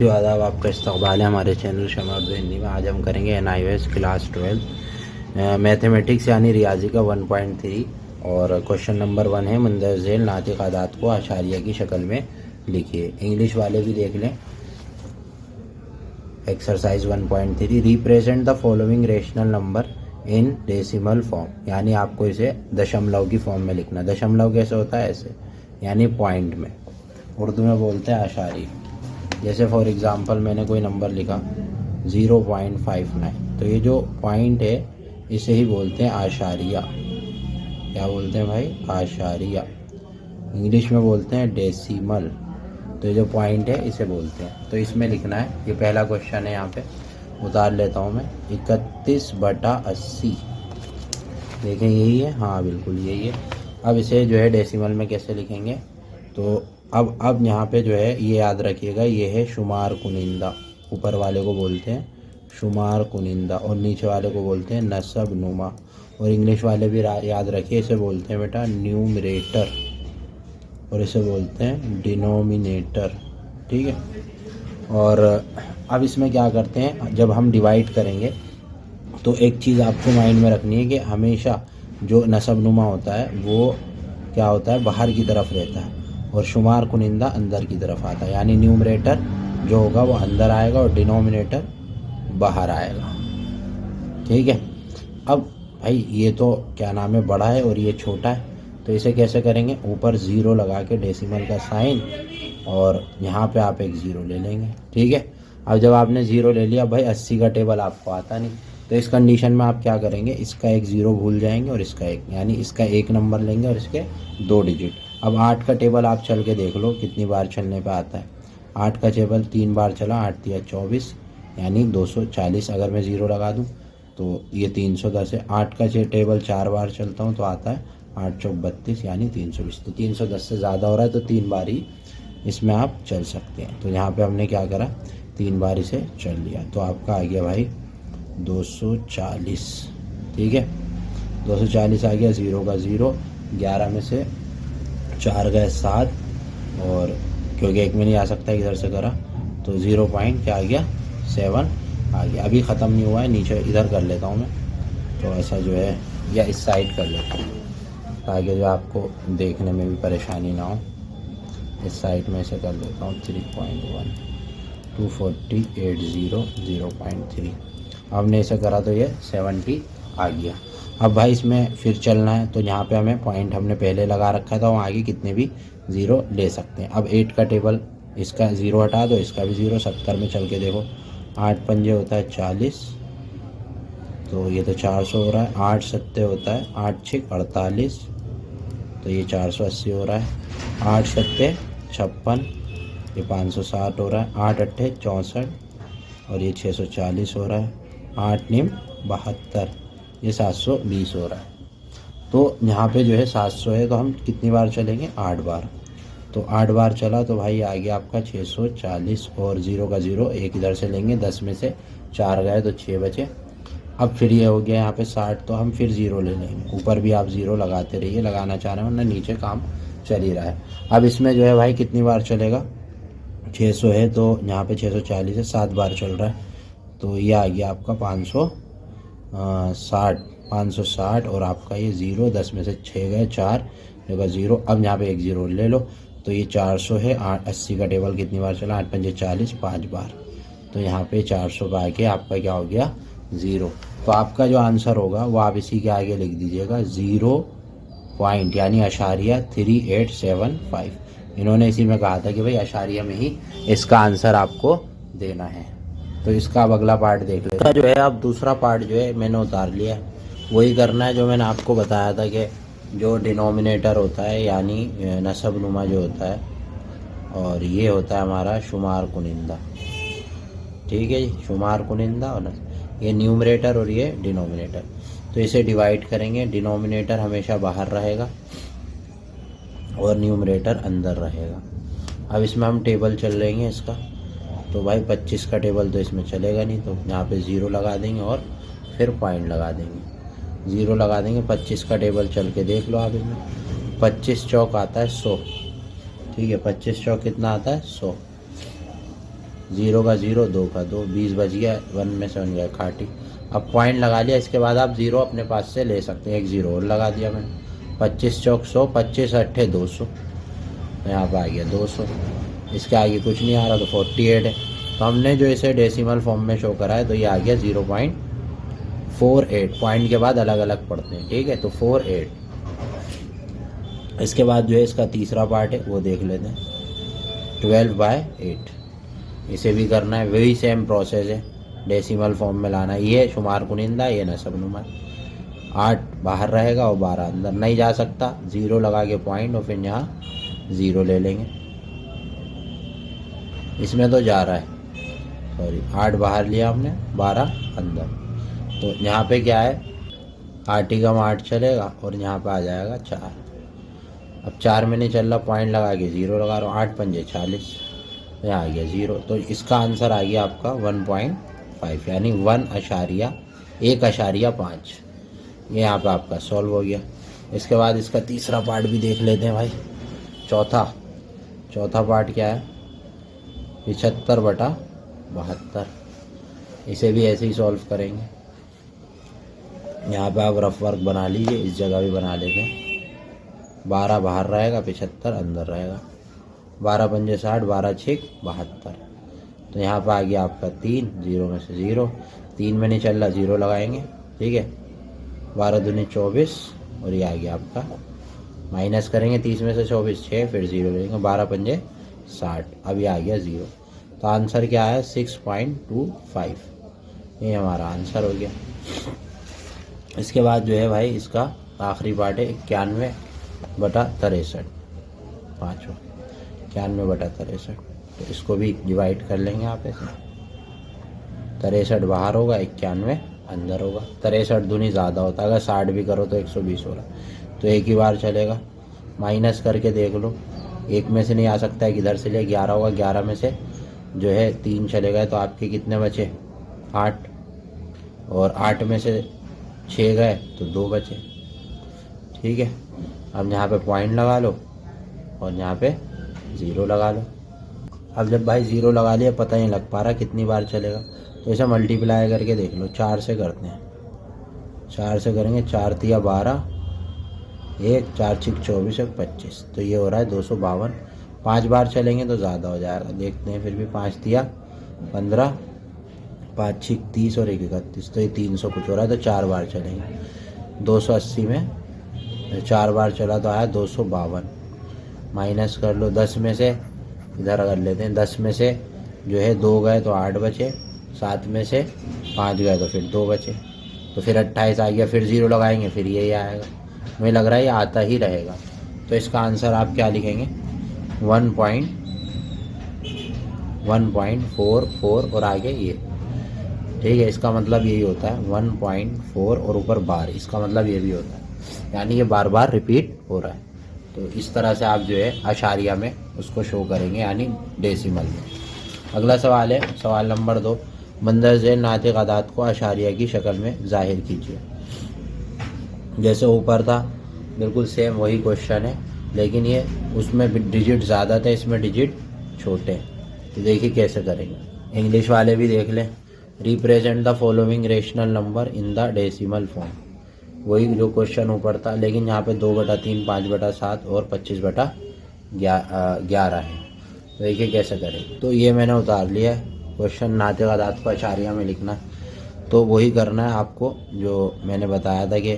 जो आदाब, आपका इस्तकबाल है हमारे चैनल शमा उर्दू हिंदी में। आज हम करेंगे NIOS क्लास 12 मैथमेटिक्स यानी रियाजी का 1.3 और क्वेश्चन नंबर 1 है मंदर झेल नातिक आदात को आशारिया की शक्ल में लिखिए। इंग्लिश वाले भी देख लें। Exercise 1.3 represent the following rational number in decimal form, यानी आपको इसे दशमलव की फॉर्म में लिखना। दशमलव कैसे होता है? ऐसे, यानी पॉइंट में। उर्दू में बोलते हैं आशारिया। जैसे फॉर एग्ज़ाम्पल मैंने कोई नंबर लिखा 0.59, तो ये जो पॉइंट है इसे ही बोलते हैं आशारिया। क्या बोलते हैं भाई? आशारिया। इंग्लिश में बोलते हैं डेसिमल। तो ये जो पॉइंट है इसे बोलते हैं। तो इसमें लिखना है, ये पहला क्वेश्चन है, यहाँ पे उतार लेता हूँ मैं। 31/80, देखें यही है, हाँ बिल्कुल यही है। अब इसे जो है डेसिमल में कैसे लिखेंगे? तो अब यहाँ पे जो है ये याद रखिएगा, ये है शुमार कुनिंदा। ऊपर वाले को बोलते हैं शुमार कुनिंदा और नीचे वाले को बोलते हैं नसब नुमा। और इंग्लिश वाले भी याद रखिए, इसे बोलते हैं बेटा न्यूमरेटर और इसे बोलते हैं डिनोमिनेटर। ठीक है। और अब इसमें क्या करते हैं, जब हम डिवाइड करेंगे तो एक चीज़ आपको माइंड में रखनी है कि हमेशा जो नसब नुमा होता है वो क्या होता है? बाहर की तरफ रहता है और शुमार कुनिंदा अंदर की तरफ आता है। यानी न्यूमरेटर जो होगा वो अंदर आएगा और डिनोमिनेटर बाहर आएगा। ठीक है। अब भाई ये तो क्या नाम है, बड़ा है और ये छोटा है, तो इसे कैसे करेंगे? ऊपर ज़ीरो लगा के डेसिमल का साइन और यहाँ पे आप एक ज़ीरो ले लेंगे। ठीक है। अब जब आपने ज़ीरो ले लिया, भाई 80 का टेबल आपको आता नहीं, तो इस कंडीशन में आप क्या करेंगे? इसका एक ज़ीरो भूल जाएंगे और इसका एक, यानी इसका एक नंबर लेंगे और इसके 2 डिजिट। अब 8 का टेबल आप चल के देख लो कितनी बार चलने पे आता है। 8 का टेबल 3 बार चला, 8 या 24 यानी 240। अगर मैं ज़ीरो लगा दूँ तो ये 310 है। 8 का टेबल 4 बार चलता हूँ तो आता है 8 चौक 32 यानी 320। तो 310 से ज़्यादा हो रहा है तो 3 बार ही इसमें आप चल सकते हैं। तो यहाँ पे हमने क्या करा? 3 बार इसे चल लिया, तो आपका आ गया भाई 240। ठीक है, 240 आ गया। ज़ीरो का ज़ीरो, 11 में से 4 गए 7, और क्योंकि एक में नहीं आ सकता इधर से करा तो 0 पॉइंट क्या आ गया? 7 आ गया। अभी ख़त्म नहीं हुआ है, नीचे इधर कर लेता हूँ मैं, तो ऐसा जो है, या इस साइड कर लेता हूँ ताकि जो आपको देखने में भी परेशानी ना हो। इस साइड में ऐसे कर लेता हूँ 3.1 240 0.3। हमने इसे करा तो ये 70 आ गया। अब भाई इसमें फिर चलना है, तो यहाँ पे हमें पॉइंट हमने पहले लगा रखा था, वहाँ आगे कितने भी ज़ीरो ले सकते हैं। अब 8 का टेबल, इसका ज़ीरो हटा दो, इसका भी ज़ीरो। 70 में चल के देखो, 8 पंजे होता है 40, तो ये तो 400 हो रहा है। 8 सत्ते होता है 8 छः 48, तो ये 480 हो रहा है। 8 सत्ते 56, ये 560 हो रहा है। 8 अट्ठे 64 और ये 640 हो रहा है। 8 निम 72, ये 720 हो रहा है। तो यहाँ पे जो है 700 है, तो हम कितनी बार चलेंगे? 8 बार। तो 8 बार चला तो भाई आ गया आपका 640, और ज़ीरो का ज़ीरो एक इधर से लेंगे, 10 में से 4 गए तो 6 बचे। अब फिर ये हो गया यहाँ पे 60, तो हम फिर ज़ीरो ले लेंगे। ऊपर भी आप ज़ीरो लगाते रहिए, लगाना चाह रहे हैं, वरना नीचे काम चल ही रहा है। अब इसमें जो है भाई कितनी बार चलेगा? 600 है तो यहाँ पे 640 है, 7 बार चल रहा है, तो ये आ गया आपका 560 और आपका ये ज़ीरो, 10 में से 6 गए 4 जगह ज़ीरो। अब यहाँ पे एक ज़ीरो ले लो, तो ये 400 है। 80 का टेबल कितनी बार चला? 8 पंजे 40, 5 बार। तो यहाँ पे 400 का आके आपका क्या हो गया? ज़ीरो। तो आपका जो आंसर होगा वो आप इसी के आगे लिख दीजिएगा 0 पॉइंट, यानी अशारिया 3875। इन्होंने इसी में कहा था कि भाई अशारिया में ही इसका आंसर आपको देना है। तो इसका अब अगला पार्ट देख लेते हैं। जो है अब दूसरा पार्ट जो है मैंने उतार लिया, वही करना है जो मैंने आपको बताया था कि जो डिनोमिनेटर होता है यानी नसब नुमा जो होता है, और ये होता है हमारा शुमार कुनिंदा। ठीक है जी, शुमार कुनिंदा और ये न्यूमरेटर और ये डिनोमिनेटर। तो इसे डिवाइड करेंगे, डिनोमिनेटर हमेशा बाहर रहेगा और न्यूमरेटर अंदर रहेगा। अब इसमें हम टेबल चल लेंगे इसका, तो भाई 25 का टेबल तो इसमें चलेगा नहीं, तो यहाँ पे ज़ीरो लगा देंगे और फिर पॉइंट लगा देंगे। ज़ीरो लगा देंगे। 25 का टेबल चल के देख लो आप इसमें। 25 चौक आता है 100। ठीक है, 25 चौक कितना आता है? 100। 0 का 0, 2 का 2, 20 बच गया, 1 में से 1 गया खाटी। अब पॉइंट लगा लिया, इसके बाद आप 0 अपने पास से ले सकते हैं, एक 0 और लगा दिया मैंने। 25 चौक 100, 25 अट्ठे 200, यहाँ पर आ गया 200। इसके आगे कुछ नहीं आ रहा तो 48 है। तो हमने जो इसे डेसिमल फॉर्म में शो करा है तो ये आ गया 0.48। पॉइंट के बाद अलग अलग पढ़ते हैं, ठीक है। तो 48। इसके बाद जो है इसका तीसरा पार्ट है वो देख लेते हैं, 12/8। इसे भी करना है, वही सेम प्रोसेस है, डेसिमल फॉर्म में लाना है। ये शुमार कुनिंदा, ये नसबनुमा। 8 बाहर रहेगा और 12 अंदर, नहीं जा सकता 0 लगा के पॉइंट और फिर यहाँ 0 ले लेंगे। इसमें तो जा रहा है, सॉरी 8 बाहर लिया हमने, 12 अंदर। तो यहाँ पे क्या है, 8 ही कम 8 चलेगा और यहाँ पे आ जाएगा 4। अब 4 में नहीं चल रहा, पॉइंट लगा के 0 लगा रहा हूँ, 8 पंजे 40, यहाँ आ गया 0। तो इसका आंसर आ गया आपका 1.5, यानी 1.5। ये यहाँ पे आपका सॉल्व हो गया। इसके बाद इसका तीसरा पार्ट भी देख लेते हैं भाई। चौथा पार्ट क्या है, 75/72। इसे भी ऐसे ही सॉल्व करेंगे। यहाँ पे आप रफ वर्क बना लीजिए, इस जगह भी बना लेते हैं। 12 बाहर रहेगा, 75 अंदर रहेगा, 12 पंजे 60, 12 छः 72। तो यहाँ पे आ गया आपका 3, 0 में से 0, 3 में नहीं चल रहा 0 लगाएंगे, ठीक है। 12 दूनी 24 और ये आ गया आपका, माइनस करेंगे 30 में से 24, 6, फिर 0 लेंगे, 12 पंजे 60, अब ये आ गया 0। तो आंसर क्या है, 6.25। ये हमारा आंसर हो गया। इसके बाद जो है भाई इसका आखिरी पार्ट है 91/63, पाँचवा 91/63। तो इसको भी डिवाइड कर लेंगे आप ऐसे, 63 बाहर होगा, 91 अंदर होगा। 63 दूनी ज़्यादा होता है, अगर 60 भी करो तो 120 हो रहा, तो एक ही बार चलेगा। माइनस करके देख लो, एक में से नहीं आ सकता है, किधर से ले, 11 होगा, 11 में से जो है 3 चले गए तो आपके कितने बचे, 8, और 8 में से 6 गए तो 2 बचे, ठीक है। अब यहाँ पे पॉइंट लगा लो और यहाँ पे 0 लगा लो। अब जब भाई 0 लगा लिया, पता नहीं लग पा रहा कितनी बार चलेगा, तो इसे मल्टीप्लाई करके देख लो। 4 से करते हैं, 4 से करेंगे, 4 तिया 12, 1 4 6 24 1 25, तो ये हो रहा है 252। 5 बार चलेंगे तो ज़्यादा हो जाएगा, देखते हैं। फिर भी 5 तिया 15, 5 6 30 और 1 31, तो ये 300 कुछ हो रहा है। तो 4 बार चलेंगे, 280 में 4 बार चला तो आया 252। माइनस कर लो, 10 में से इधर कर लेते हैं, 10 में से जो है 2 गए तो 8 बचे, 7 में से 5 गए तो फिर 2 बचे, तो फिर 28 आ गया। फिर 0 लगाएंगे, फिर यही आएगा। मुझे लग रहा है ये आता ही रहेगा। तो इसका आंसर आप क्या लिखेंगे, 1.44 और आगे ये, ठीक है। इसका मतलब यही होता है 1.4 और ऊपर बार, इसका मतलब ये भी होता है, यानी ये बार बार रिपीट हो रहा है। तो इस तरह से आप जो है अशारिया में उसको शो करेंगे, यानी डेसिमल में। अगला सवाल है, सवाल नंबर 2, मंदरज़ेल नातिक अदाद को अशारिया की शक्ल में ज़ाहिर कीजिए। जैसे ऊपर था बिल्कुल सेम वही क्वेश्चन है, लेकिन ये उसमें डिजिट ज़्यादा थे, इसमें डिजिट छोटे। तो देखिए कैसे करेंगे। इंग्लिश वाले भी देख लें। Represent the following rational number in the decimal form, वही जो क्वेश्चन ऊपर था, लेकिन यहाँ पे 2/3, 5/7 और 25/11 है। तो देखिए कैसे करें। तो ये मैंने उतार लिया है क्वेश्चन, नातिक अदाद को अशारिया में लिखना। तो वही करना है आपको जो मैंने बताया था कि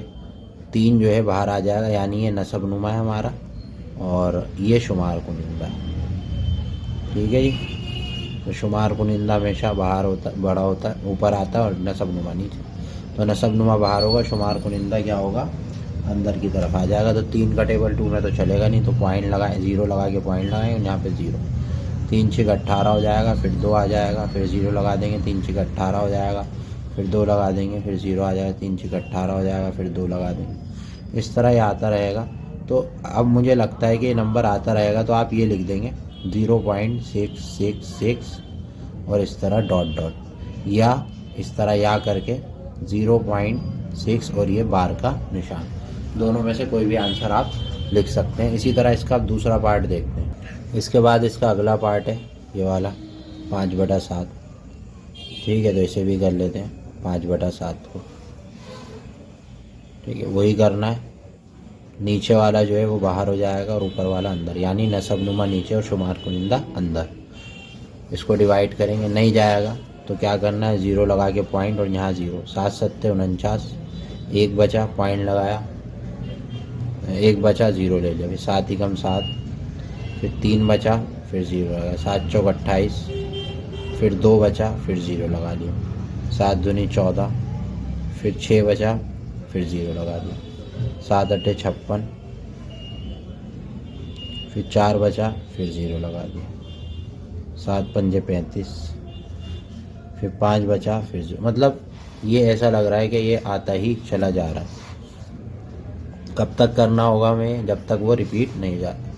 3 जो है बाहर आ जाएगा, यानी ये नसबनुमा है हमारा और ये शुमार कुनिंदा है, ठीक है जी। तो शुमार कुनिंदा हमेशा बाहर होता, बड़ा होता है, ऊपर आता है, और नसबनुमा नीचे। तो नसबनुमा बाहर होगा, शुमार कुनिंदा क्या होगा, अंदर की तरफ आ जाएगा। तो 3 का टेबल 2 में तो चलेगा नहीं, तो पॉइंट लगाए, 0 लगा के पॉइंट लगाएंगे, यहाँ पे 0, 3 6 18 हो जाएगा, फिर 2 आ जाएगा, फिर 0 लगा देंगे, 3 6 18 हो जाएगा, फिर 2 लगा देंगे, फिर 0 आ जाएगा, 3 6 18 हो जाएगा, फिर 2 लगा देंगे। इस तरह ये आता रहेगा। तो अब मुझे लगता है कि ये नंबर आता रहेगा, तो आप ये लिख देंगे 0.666 और इस तरह डॉट डॉट, या इस तरह या करके 0.6 और ये बार का निशान, दोनों में से कोई भी आंसर आप लिख सकते हैं। इसी तरह इसका दूसरा पार्ट देखते हैं। इसके बाद इसका अगला पार्ट है ये वाला, 5/7। ठीक है, तो इसे भी कर लेते हैं 5/7 को। ठीक है, वही करना है। नीचे वाला जो है वो बाहर हो जाएगा और ऊपर वाला अंदर, यानी नसबनुमा नीचे और शुमार कुनिंदा अंदर। इसको डिवाइड करेंगे, नहीं जाएगा तो क्या करना है, 0 लगा के पॉइंट और यहाँ 0। 7 7 49, 1 बचा, पॉइंट लगाया, 1 बचा, 0 ले लिया, फिर 7 ही कम 7, फिर 3 बचा, फिर 0 लगाया, 7 चौक 28, फिर 2 बचा, फिर 0 लगा लिया, 7 दूनी 14, फिर 6 बचा, फिर 0 लगा दिया, 7 8 56, फिर 4 बचा, फिर 0 लगा दिया, 7 पंजे 35, फिर 5 बचा, फिर 0। मतलब ये ऐसा लग रहा है कि ये आता ही चला जा रहा है। कब तक करना होगा मैं, जब तक वो रिपीट नहीं जाता।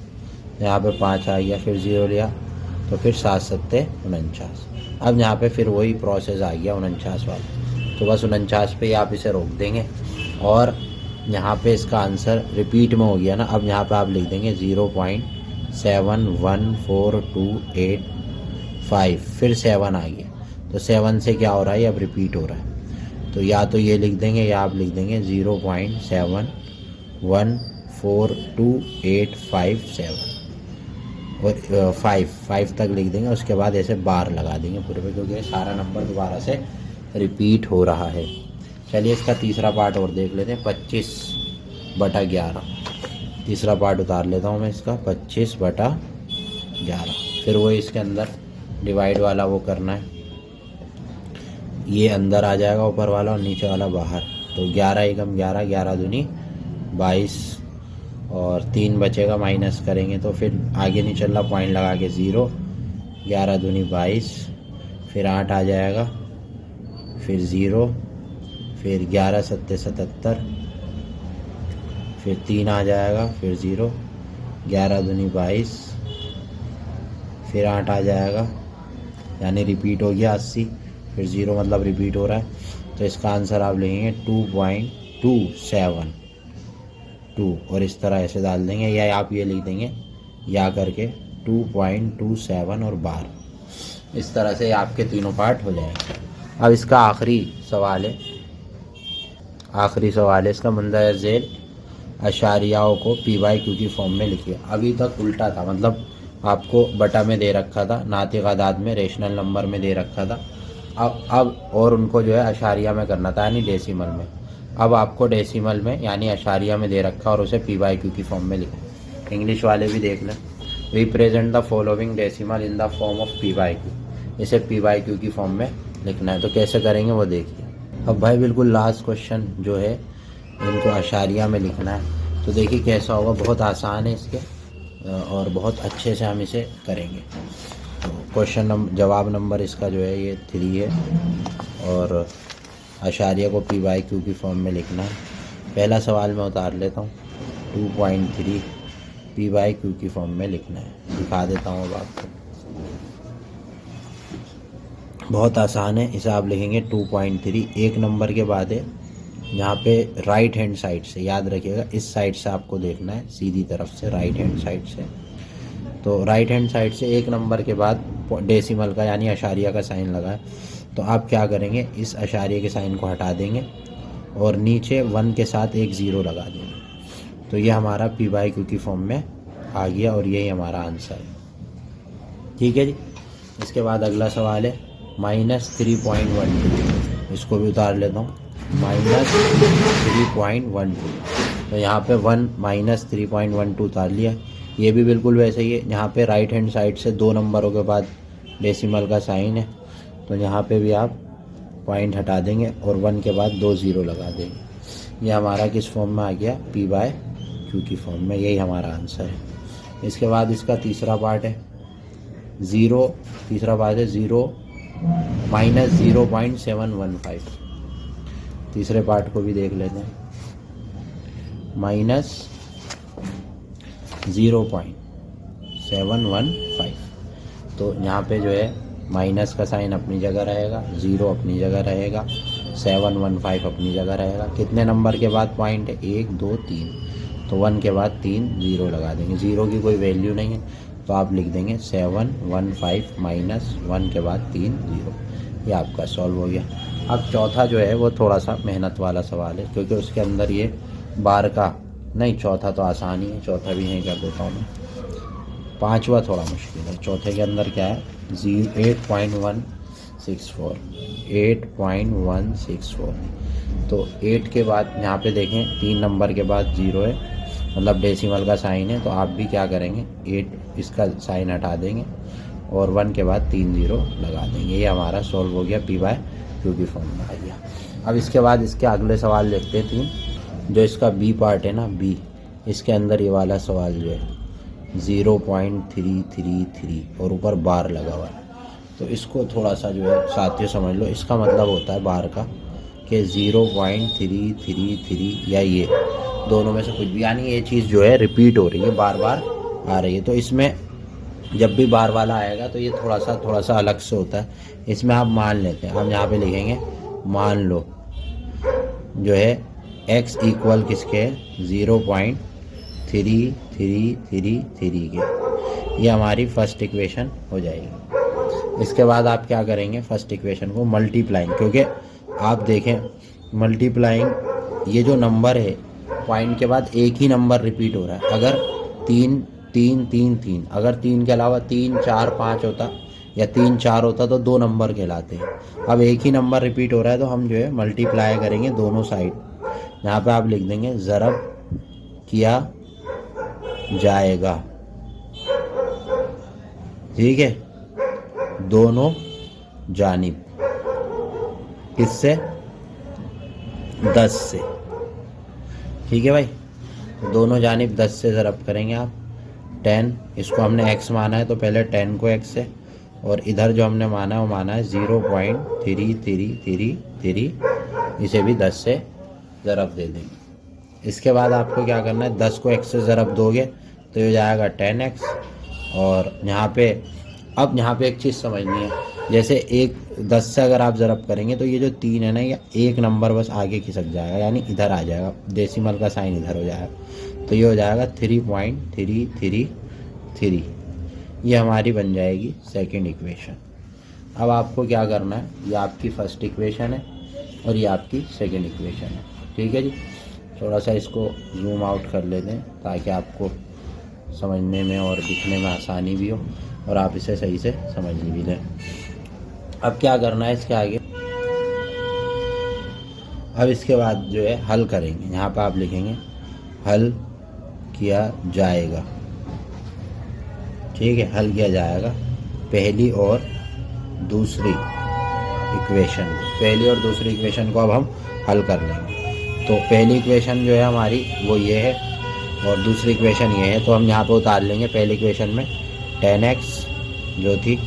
यहाँ पे 5 आ गया, फिर 0 लिया, तो फिर 7 7 49। अब यहाँ पे फिर वही प्रोसेस आ गया 49 वाला, तो बस 49 पे ही आप इसे रोक देंगे और यहाँ पे इसका आंसर रिपीट में हो गया ना। अब यहाँ पे आप लिख देंगे 0.71428 फिर 7 आ गया, तो 7 से क्या हो रहा है, अब रिपीट हो रहा है। तो या तो ये लिख देंगे या आप लिख देंगे 0.714285 और 5 तक लिख देंगे। उसके बाद ऐसे बार लगा देंगे पूरे पे, क्योंकि सारा नंबर दोबारा से रिपीट हो रहा है। चलिए इसका तीसरा पार्ट और देख लेते हैं, 25/11। तीसरा पार्ट उतार लेता हूँ मैं इसका, 25/11। फिर वो इसके अंदर डिवाइड वाला वो करना है, ये अंदर आ जाएगा ऊपर वाला और नीचे वाला बाहर। तो 11 एकम 11, 11 दूनी 22 और 3 बचेगा, माइनस करेंगे तो फिर आगे नहीं चल रहा, पॉइंट लगा के 0, 11 दूनी 22, फिर 8 आ जाएगा, फिर 0, फिर 11 7 77, फिर 3 आ जाएगा, फिर 0, 11 दूनी 22, फिर 8 आ जाएगा, यानी रिपीट हो गया 80, फिर 0 मतलब रिपीट हो रहा है। तो इसका आंसर आप लिखेंगे 2.272 और इस तरह ऐसे डाल देंगे, या आप ये लिख देंगे या करके 2.27 और बार। इस तरह से आपके तीनों पार्ट हो जाएंगे। अब इसका आखिरी सवाल है इसका, मंदर झेल अशारियाओं को PQ की फॉर्म में लिखिए। अभी तक उल्टा था, मतलब आपको बटा में दे रखा था, नातिक आदाद में, रेशनल नंबर में दे रखा था। अब और उनको जो है अशारिया में करना था, यानी डेसिमल में। अब आपको डेसिमल में यानी अशारिया में दे रखा और उसे PQ की फॉर्म में लिखा। इंग्लिश वाले भी देख लें, represent the following decimal in the form of PQ। इसे PQ की फॉर्म में लिखना है। तो कैसे करेंगे वो देखिए। अब भाई बिल्कुल लास्ट क्वेश्चन जो है, इनको अशारिया में लिखना है। तो देखिए कैसा होगा, बहुत आसान है इसके और बहुत अच्छे से हम इसे करेंगे। तो क्वेश्चन जवाब नंबर इसका जो है ये 3 है और अशारिया को PQ की फॉर्म में लिखना है। पहला सवाल मैं उतार लेता हूँ, 2.3 PQ की फॉर्म में लिखना है। दिखा देता हूँ अब आपको, बहुत आसान है। इसे आप लिखेंगे 2.3, एक नंबर के बाद है, यहाँ पे राइट हैंड साइड से, याद रखिएगा इस साइड से आपको देखना है, सीधी तरफ से, राइट हैंड साइड से। तो राइट हैंड साइड से एक नंबर के बाद डेसिमल का यानी अशारिया का साइन लगा है। तो आप क्या करेंगे, इस अशारिया के साइन को हटा देंगे और नीचे 1 के साथ एक 0 लगा देंगे। तो ये हमारा PQ की फॉर्म में आ गया और यही हमारा आंसर है। ठीक है जी। इसके बाद अगला सवाल है -3.12, इसको भी उतार लेता हूँ, -3.12। तो यहाँ पे 1 -3.12 उतार लिया। ये भी बिल्कुल वैसे ही है, यहाँ पे राइट हैंड साइड से 2 नंबरों के बाद डेसिमल का साइन है। तो यहाँ पे भी आप पॉइंट हटा देंगे और 1 के बाद 2 0 लगा देंगे। ये हमारा किस फॉर्म में आ गया, PQ की फॉर्म में। यही हमारा आंसर है। इसके बाद इसका तीसरा पार्ट है 0, तीसरा पार्ट है 0 -0.715। तीसरे पार्ट को भी देख लेते हैं, -0.715। तो यहाँ पे जो है माइनस का साइन अपनी जगह रहेगा, 0 अपनी जगह रहेगा, 715 अपनी जगह रहेगा। कितने नंबर के बाद पॉइंट है, 1 2 3। तो 1 के बाद 3 0 लगा देंगे। 0 की कोई वैल्यू नहीं है, तो आप लिख देंगे 715 माइनस 1 के बाद 3 0। ये आपका सॉल्व हो गया। अब चौथा जो है वो थोड़ा सा मेहनत वाला सवाल है, क्योंकि उसके अंदर ये बार का नहीं, चौथा तो आसान ही है, चौथा भी नहीं कर देता हूँ मैं। पांचवा थोड़ा मुश्किल है। चौथे के अंदर क्या है, 8.164। तो 8 के बाद यहाँ पे देखें 3 नंबर के बाद 0 है, मतलब डेसिमल का साइन है, तो आप भी क्या करेंगे, 8 इसका साइन हटा देंगे और 1 के बाद 3 0 लगा देंगे। ये हमारा सॉल्व हो गया, P/Q की फॉर्म में आ गया। अब इसके बाद इसके अगले सवाल देखते हैं 3, जो इसका बी पार्ट है ना, बी, इसके अंदर ये वाला सवाल जो है 0.333 और ऊपर बार लगा हुआ है। तो इसको थोड़ा सा जो है साथियों समझ लो, इसका मतलब होता है बार का कि 0.333 या ये दोनों में से कुछ भी, यानी ये चीज़ जो है रिपीट हो रही है, बार बार आ रही है। तो इसमें जब भी बार वाला आएगा तो ये थोड़ा सा अलग से होता है। इसमें आप मान लेते हैं, हम यहाँ पे लिखेंगे मान लो जो है x इक्वल किसके है, 0.3333 के। ये हमारी फर्स्ट इक्वेशन हो जाएगी। इसके बाद आप क्या करेंगे, फर्स्ट इक्वेशन को मल्टीप्लाइंग, क्योंकि आप देखें मल्टीप्लाइंग, ये जो नंबर है पॉइंट के बाद एक ही नंबर रिपीट हो रहा है। अगर 3 3 3 3, अगर 3 के अलावा 3 4 5 होता या 3 4 होता तो 2 नंबर कहलाते हैं। अब एक ही नंबर रिपीट हो रहा है तो हम जो है मल्टीप्लाई करेंगे दोनों साइड। यहाँ पे आप लिख देंगे ज़रब किया जाएगा, ठीक है, दोनों जानिब, किससे, 10 से, ठीक है भाई। तो दोनों जानिब 10 से ज़रब करेंगे आप। 10, इसको हमने x माना है तो पहले 10 को x से, और इधर जो हमने माना है वो माना है 0.3333, इसे भी 10 से ज़रब दे देंगे। इसके बाद आपको क्या करना है, 10 को x से ज़रब दोगे तो ये हो जाएगा 10x। और यहाँ पे अब यहाँ पे एक चीज़ समझनी है, जैसे 10 से अगर आप ज़रब करेंगे तो ये जो 3 है ना, ये एक नंबर बस आगे खिसक जाएगा, यानी इधर आ जाएगा, डेसिमल का साइन इधर हो जाएगा, तो ये हो जाएगा 3.333। ये हमारी बन जाएगी सेकंड इक्वेशन। अब आपको क्या करना है, ये आपकी फर्स्ट इक्वेशन है और ये आपकी सेकंड इक्वेशन है, ठीक है जी। थोड़ा सा इसको जूम आउट कर लेते हैं ताकि आपको समझने में और दिखने में आसानी भी हो और आप इसे सही से समझ भी लें। अब क्या करना है इसके आगे, अब इसके बाद जो है हल करेंगे। यहाँ पर आप लिखेंगे हल किया जाएगा, ठीक है, हल किया जाएगा पहली और दूसरी इक्वेशन, पहली और दूसरी इक्वेशन को अब हम हल कर लेंगे। तो पहली इक्वेशन जो है हमारी वो ये है और दूसरी इक्वेशन ये है, तो हम यहाँ पे उतार लेंगे। पहली इक्वेशन में 10x जो थी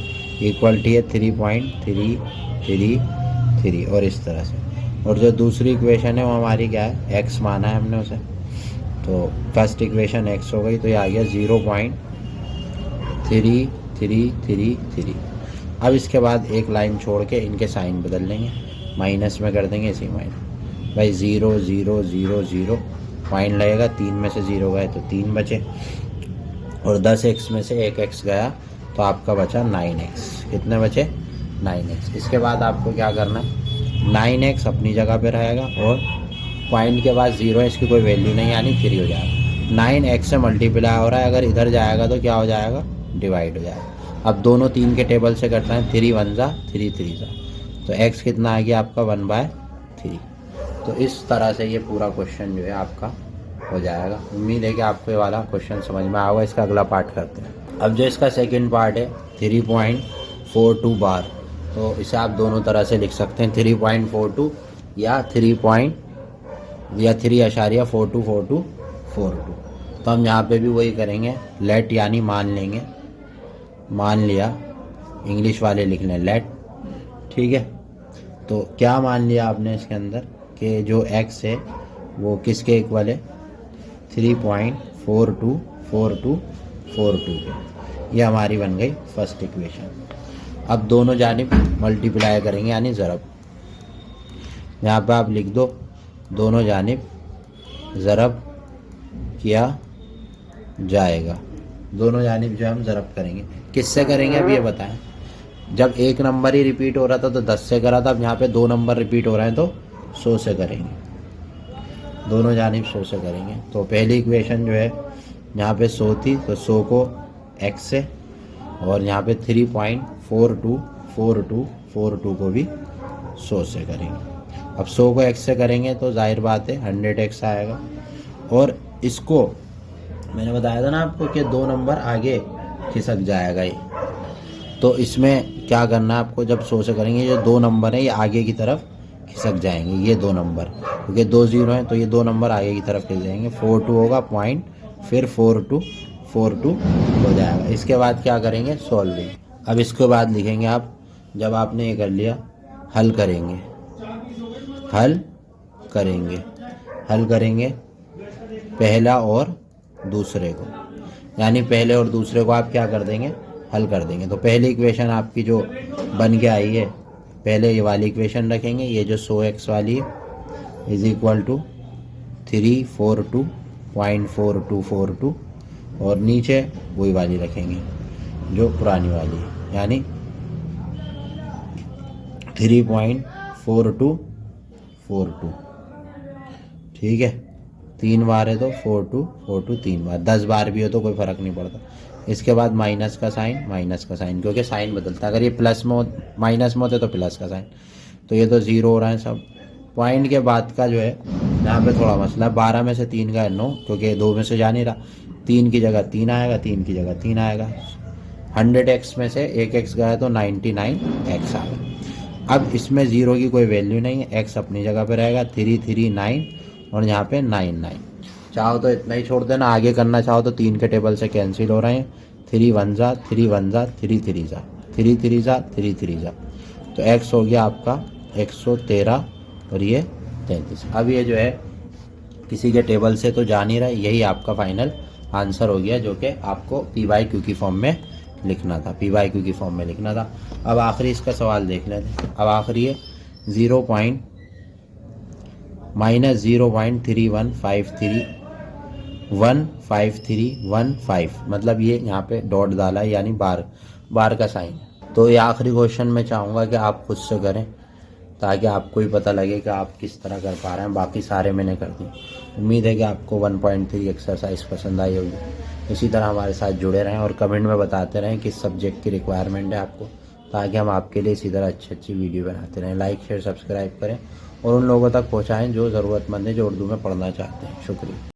इक्वल टी है 3.333 और इस तरह से, और जो दूसरी इक्वेशन है वो हमारी क्या है, x माना है हमने उसे, तो फर्स्ट इक्वेशन x हो गई, तो ये आ गया 0.3333। अब इसके बाद एक लाइन छोड़ के इनके साइन बदल लेंगे, माइनस में कर देंगे इसी माइनस, भाई 0 0 0 0 पॉइंट लगेगा, 3 में से 0 गए तो 3 बचे, और 10x में से 1x गया तो आपका बचा 9x। कितने बचे, 9x। इसके बाद आपको क्या करना है, 9x अपनी जगह पे रहेगा और पॉइंट के बाद 0 है, इसकी कोई वैल्यू नहीं, यानी 3 हो जाएगा। 9x से मल्टीप्लाई हो रहा है, अगर इधर जाएगा तो क्या हो जाएगा, डिवाइड हो जाएगा। अब दोनों 3 के टेबल से करना है, 3 1 जा 3 3 जा, तो x कितना आ गया आपका 1/3। तो इस तरह से ये पूरा क्वेश्चन जो है आपका हो जाएगा। उम्मीद है कि आपको ये वाला क्वेश्चन समझ में आएगा। इसका अगला पार्ट करते हैं। अब जो इसका सेकंड पार्ट है 3.42 बार, तो इसे आप दोनों तरह से लिख सकते हैं, 3.42 या 3.424242। तो हम यहाँ पे भी वही करेंगे, लेट यानी मान लेंगे, मान लिया, इंग्लिश वाले लिख लें लेट, ठीक है। तो क्या मान लिया आपने इसके अंदर कि जो x है वो किसके इक्वल है, 3.424242 के। ये हमारी बन गई फर्स्ट इक्वेशन। अब दोनों जानिब मल्टीप्लाई करेंगे यानी ज़रब। यहाँ पे आप लिख दो दोनों जानिब ज़रब किया जाएगा, दोनों जानिब जो है हम ज़रब करेंगे। किससे करेंगे अब ये बताएं। जब एक नंबर ही रिपीट हो रहा था तो 10 से करा था, अब यहाँ पे 2 नंबर रिपीट हो रहे हैं तो 100 से करेंगे, दोनों जानिब 100 से करेंगे। तो पहली इक्वेशन जो है यहाँ पे 100 थी तो 100 को x से, और यहाँ पे 3.424242 को भी 100 से करेंगे। अब 100 को x से करेंगे तो जाहिर बात है 100x आएगा, और इसको मैंने बताया था ना आपको कि 2 नंबर आगे खिसक जाएगा ये। तो इसमें क्या करना है आपको, जब 100 से करेंगे ये 2 नंबर हैं ये आगे की तरफ खिसक जाएंगे, ये 2 नंबर, क्योंकि 2 0 हैं तो ये 2 नंबर आगे की तरफ खिसक जाएंगे। 42 होगा पॉइंट, फिर 4242 हो जाएगा। इसके बाद क्या करेंगे, सॉल्विंग। अब इसके बाद लिखेंगे आप, जब आपने ये कर लिया हल करेंगे, हल करेंगे पहला और दूसरे को, यानी पहले और दूसरे को आप क्या कर देंगे, हल कर देंगे। तो पहली इक्वेशन आपकी जो बन के आई है, पहले ये वाली इक्वेशन रखेंगे, ये जो 100x वाली है इज इक्वल टू 342.4242, और नीचे वही वाली रखेंगे जो पुरानी वाली है, यानी 3.4242। ठीक है, 3 बार है तो 4242 3 बार, 10 बार भी हो तो कोई फ़र्क नहीं पड़ता। इसके बाद माइनस का साइन, क्योंकि साइन बदलता है, अगर ये प्लस में माइनस में होते तो प्लस का साइन, तो ये तो 0 हो रहा है सब। पॉइंट के बाद का जो है यहाँ पे थोड़ा मसला है, 12 में से 3 का 9, क्योंकि 2 में से जा नहीं रहा, 3 की जगह 3 आएगा, 3 की जगह 3 आएगा। 100x में से 1x गया तो 99x आ गया। अब इसमें 0 की कोई वैल्यू नहीं है, x अपनी जगह पे रहेगा, 339 और यहाँ पे 99। चाहो तो इतना ही छोड़ देना, आगे करना चाहो तो 3 के टेबल से कैंसिल हो रहे हैं, 3 1 जा 3 1 जा 3 3 जा 3 3 जा 3 3 जा, तो x हो गया आपका 113 और ये 33। अब ये जो है किसी के टेबल से तो जा नहीं रहा, यही आपका फाइनल आंसर हो गया, जो कि आपको PQ की फॉर्म में लिखना था, PQ की फॉर्म में लिखना था। अब आखिरी इसका सवाल देख लेते हैं। अब आखिरी है -0.315315, मतलब ये यहाँ पे डॉट डाला है, यानी बार का साइन है। तो ये आखिरी क्वेश्चन मैं चाहूँगा कि आप खुद से करें, ताकि आपको भी पता लगे कि आप किस तरह कर पा रहे हैं। बाकी सारे मैंने कर दिए। उम्मीद है कि आपको 1.3 एक्सरसाइज पसंद आई होगी। इसी तरह हमारे साथ जुड़े रहें और कमेंट में बताते रहें किस सब्जेक्ट की रिक्वायरमेंट है आपको, ताकि हम आपके लिए इसी तरह अच्छी वीडियो बनाते रहें। लाइक शेयर सब्सक्राइब करें और उन लोगों तक पहुँचाएँ जो ज़रूरतमंद है, जो उर्दू में पढ़ना चाहते हैं। शुक्रिया।